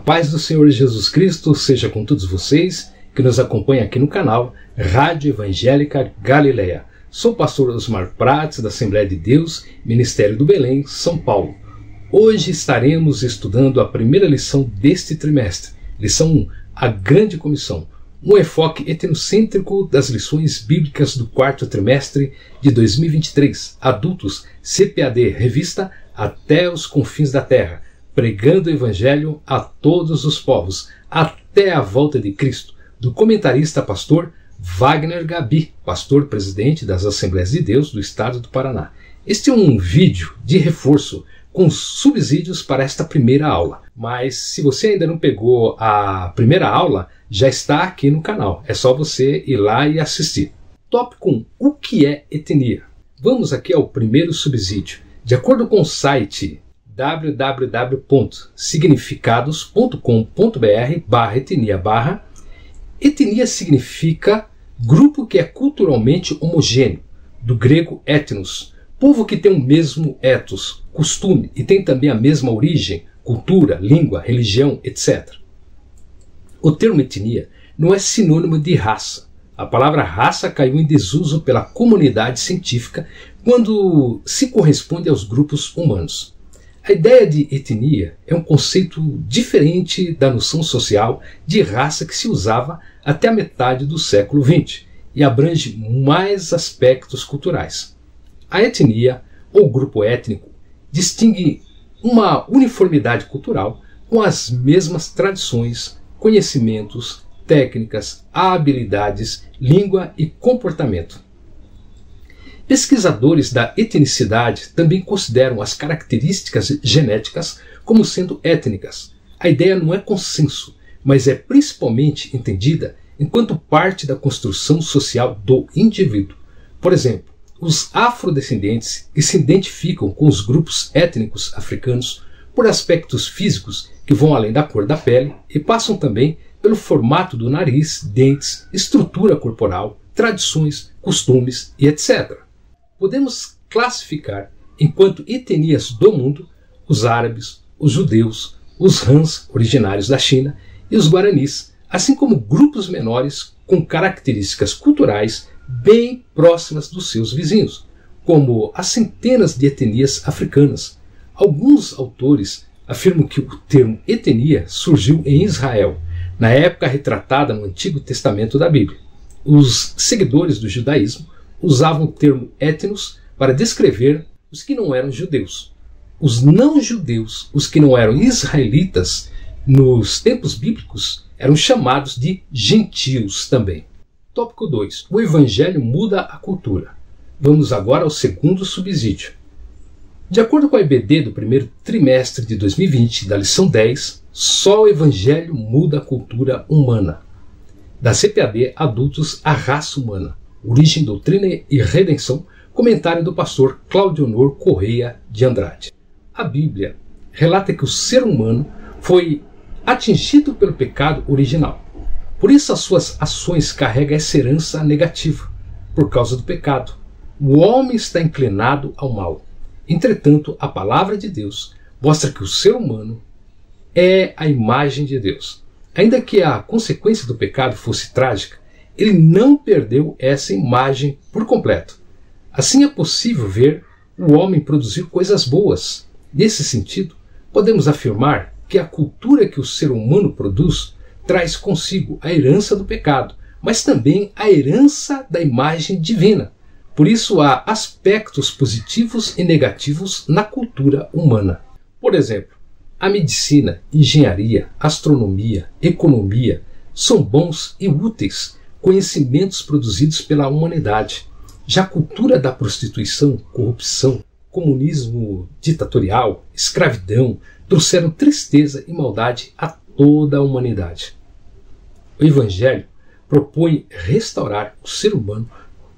paz do Senhor Jesus Cristo seja com todos vocês que nos acompanham aqui no canal Rádio Evangélica Galileia. Sou o pastor Osmar Prates, da Assembleia de Deus, Ministério do Belém, São Paulo. Hoje estaremos estudando a primeira lição deste trimestre, lição 1, a Grande Comissão, um enfoque etnocêntrico das lições bíblicas do quarto trimestre de 2023, adultos, CPAD, revista Até os Confins da Terra, pregando o Evangelho a todos os povos, até a volta de Cristo, do comentarista pastor Wagner Gabi, pastor presidente das Assembleias de Deus do Estado do Paraná. Este é um vídeo de reforço com subsídios para esta primeira aula. Mas se você ainda não pegou a primeira aula, já está aqui no canal. É só você ir lá e assistir. Tópico 1. O que é etnia? Vamos aqui ao primeiro subsídio. De acordo com o site www.significados.com.br/etnia/, etnia significa grupo que é culturalmente homogêneo, do grego etnos, povo que tem o mesmo ethos, costume e tem também a mesma origem, cultura, língua, religião, etc. O termo etnia não é sinônimo de raça. A palavra raça caiu em desuso pela comunidade científica quando se corresponde aos grupos humanos. A ideia de etnia é um conceito diferente da noção social de raça que se usava até a metade do século XX e abrange mais aspectos culturais. A etnia, ou grupo étnico, distingue uma uniformidade cultural com as mesmas tradições, conhecimentos, técnicas, habilidades, língua e comportamento. Pesquisadores da etnicidade também consideram as características genéticas como sendo étnicas. A ideia não é consenso, mas é principalmente entendida enquanto parte da construção social do indivíduo. Por exemplo, os afrodescendentes que se identificam com os grupos étnicos africanos por aspectos físicos que vão além da cor da pele e passam também pelo formato do nariz, dentes, estrutura corporal, tradições, costumes e etc. Podemos classificar enquanto etnias do mundo os árabes, os judeus, os Hans, originários da China, e os guaranis, assim como grupos menores com características culturais bem próximas dos seus vizinhos, como as centenas de etnias africanas. Alguns autores afirmam que o termo etnia surgiu em Israel, na época retratada no Antigo Testamento da Bíblia. Os seguidores do judaísmo usavam o termo etnos para descrever os que não eram judeus. Os não-judeus, os que não eram israelitas, nos tempos bíblicos, eram chamados de gentios também. Tópico 2. O Evangelho muda a cultura. Vamos agora ao segundo subsídio. De acordo com a EBD do primeiro trimestre de 2020, da lição 10, só o Evangelho muda a cultura humana. Da CPAD Adultos, a Raça Humana, Origem, Doutrina e Redenção, comentário do pastor Claudionor Correia de Andrade. A Bíblia relata que o ser humano foi atingido pelo pecado original. Por isso as suas ações carregam essa herança negativa, por causa do pecado. O homem está inclinado ao mal. Entretanto, a palavra de Deus mostra que o ser humano é a imagem de Deus. Ainda que a consequência do pecado fosse trágica, ele não perdeu essa imagem por completo. Assim é possível ver o homem produzir coisas boas. Nesse sentido, podemos afirmar que a cultura que o ser humano produz traz consigo a herança do pecado, mas também a herança da imagem divina. Por isso há aspectos positivos e negativos na cultura humana. Por exemplo, a medicina, engenharia, astronomia, economia são bons e úteis conhecimentos produzidos pela humanidade. Já a cultura da prostituição, corrupção, comunismo ditatorial, escravidão trouxeram tristeza e maldade a toda a humanidade. O Evangelho propõe restaurar o ser humano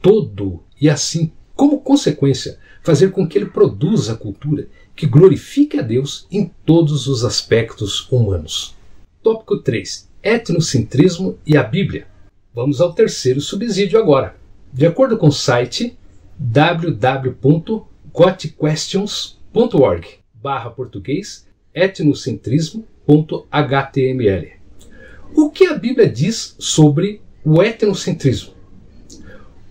todo e assim, como consequência, fazer com que ele produza a cultura que glorifique a Deus em todos os aspectos humanos. Tópico 3. Etnocentrismo e a Bíblia. Vamos ao terceiro subsídio agora. De acordo com o site www.gotquestions.org/português, etnocentrismo .html. O que a Bíblia diz sobre o etnocentrismo?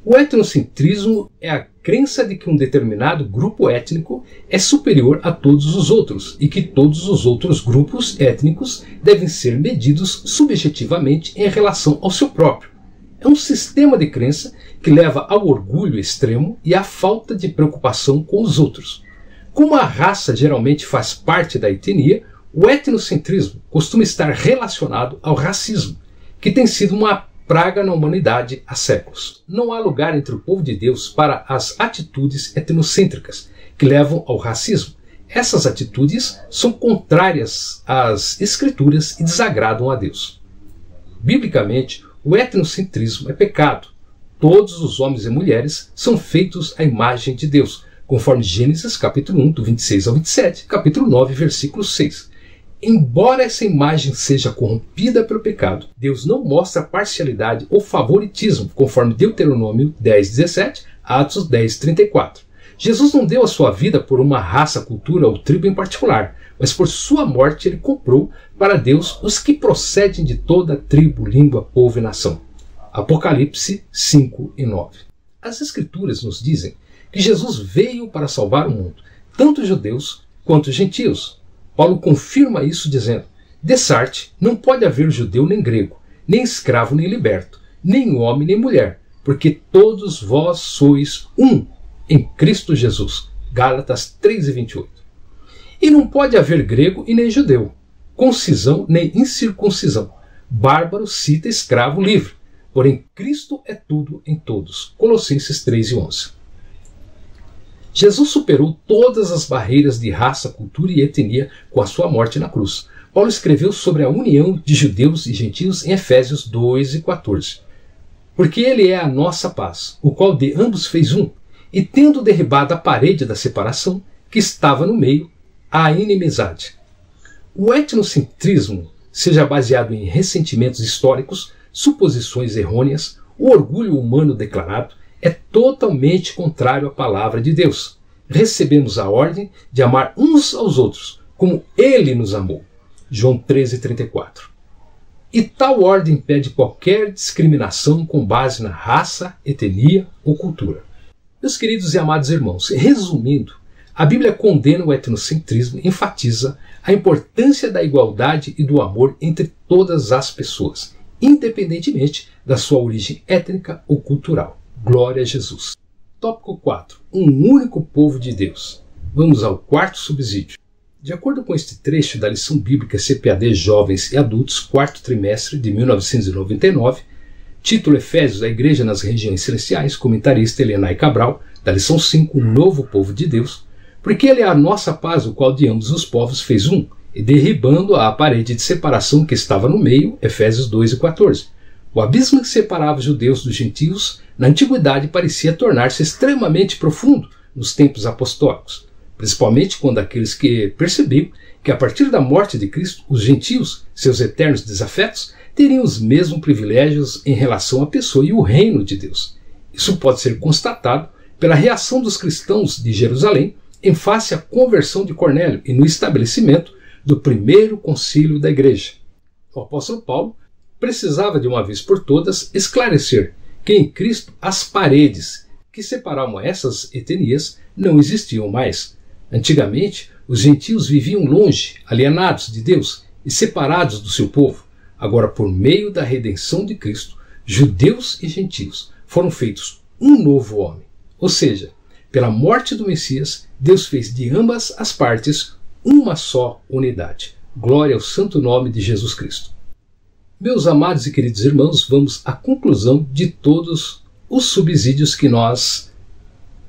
O etnocentrismo é a crença de que um determinado grupo étnico é superior a todos os outros e que todos os outros grupos étnicos devem ser medidos subjetivamente em relação ao seu próprio. É um sistema de crença que leva ao orgulho extremo e à falta de preocupação com os outros. Como a raça geralmente faz parte da etnia, o etnocentrismo costuma estar relacionado ao racismo, que tem sido uma praga na humanidade há séculos. Não há lugar entre o povo de Deus para as atitudes etnocêntricas, que levam ao racismo. Essas atitudes são contrárias às Escrituras e desagradam a Deus. Biblicamente, o etnocentrismo é pecado. Todos os homens e mulheres são feitos à imagem de Deus, conforme Gênesis capítulo 1, do 26 ao 27, capítulo 9, versículo 6. Embora essa imagem seja corrompida pelo pecado, Deus não mostra parcialidade ou favoritismo, conforme Deuteronômio 10:17, Atos 10:34. Jesus não deu a sua vida por uma raça, cultura ou tribo em particular, mas por sua morte ele comprou para Deus os que procedem de toda tribo, língua, povo e nação. Apocalipse 5 e 9. As Escrituras nos dizem que Jesus veio para salvar o mundo, tanto judeus quanto gentios. Paulo confirma isso dizendo: Dessarte, não pode haver judeu nem grego, nem escravo nem liberto, nem homem nem mulher, porque todos vós sois um em Cristo Jesus. Gálatas 3:28. E não pode haver grego e nem judeu, concisão nem incircuncisão, bárbaro, cita, escravo, livre. Porém, Cristo é tudo em todos. Colossenses 3:11. Jesus superou todas as barreiras de raça, cultura e etnia com a sua morte na cruz. Paulo escreveu sobre a união de judeus e gentios em Efésios 2:14. Porque ele é a nossa paz, o qual de ambos fez um, e tendo derribado a parede da separação que estava no meio, a inimizade. O etnocentrismo, seja baseado em ressentimentos históricos, suposições errôneas, o orgulho humano declarado, é totalmente contrário à palavra de Deus. Recebemos a ordem de amar uns aos outros, como Ele nos amou. João 13:34. E tal ordem impede qualquer discriminação com base na raça, etnia ou cultura. Meus queridos e amados irmãos, resumindo, a Bíblia condena o etnocentrismo e enfatiza a importância da igualdade e do amor entre todas as pessoas, independentemente da sua origem étnica ou cultural. Glória a Jesus. Tópico 4. Um único povo de Deus. Vamos ao quarto subsídio. De acordo com este trecho da lição bíblica CPAD Jovens e Adultos, quarto trimestre de 1999, título Efésios, a Igreja nas Regiões Celestiais, comentarista Helenay Cabral, da lição 5, um novo povo de Deus, porque ele é a nossa paz, o qual de ambos os povos fez um, e derribando a parede de separação que estava no meio, Efésios 2:14. O abismo que separava os judeus dos gentios na antiguidade parecia tornar-se extremamente profundo nos tempos apostólicos, principalmente quando aqueles que percebiam que a partir da morte de Cristo, os gentios, seus eternos desafetos, teriam os mesmos privilégios em relação à pessoa e o reino de Deus. Isso pode ser constatado pela reação dos cristãos de Jerusalém em face à conversão de Cornélio e no estabelecimento do primeiro concílio da igreja. O apóstolo Paulo precisava de uma vez por todas esclarecer que em Cristo as paredes que separavam essas etnias não existiam mais. Antigamente, os gentios viviam longe, alienados de Deus e separados do seu povo. Agora, por meio da redenção de Cristo, judeus e gentios foram feitos um novo homem. Ou seja, pela morte do Messias, Deus fez de ambas as partes uma só unidade. Glória ao santo nome de Jesus Cristo. Meus amados e queridos irmãos, vamos à conclusão de todos os subsídios que nós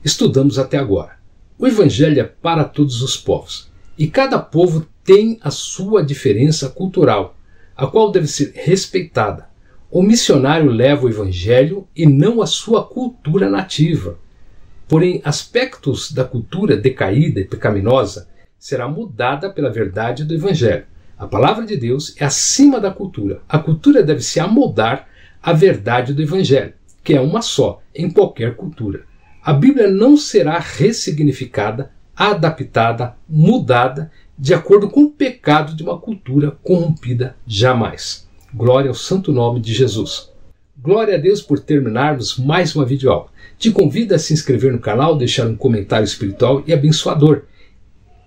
estudamos até agora. O Evangelho é para todos os povos, e cada povo tem a sua diferença cultural, a qual deve ser respeitada. O missionário leva o Evangelho e não a sua cultura nativa. Porém, aspectos da cultura decaída e pecaminosa será mudada pela verdade do Evangelho. A palavra de Deus é acima da cultura. A cultura deve se amoldar à verdade do Evangelho, que é uma só, em qualquer cultura. A Bíblia não será ressignificada adaptada, mudada, de acordo com o pecado de uma cultura corrompida jamais. Glória ao santo nome de Jesus. Glória a Deus por terminarmos mais uma videoaula. Te convido a se inscrever no canal, deixar um comentário espiritual e abençoador,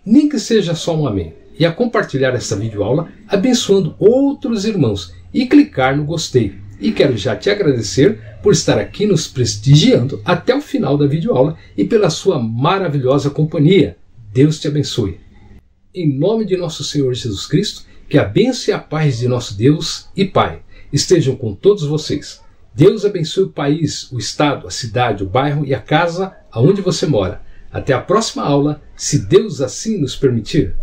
nem que seja só um amém, e a compartilhar essa videoaula abençoando outros irmãos e clicar no gostei. E quero já te agradecer por estar aqui nos prestigiando até o final da videoaula e pela sua maravilhosa companhia. Deus te abençoe. Em nome de nosso Senhor Jesus Cristo, que a bênção e a paz de nosso Deus e Pai estejam com todos vocês. Deus abençoe o país, o estado, a cidade, o bairro e a casa aonde você mora. Até a próxima aula, se Deus assim nos permitir.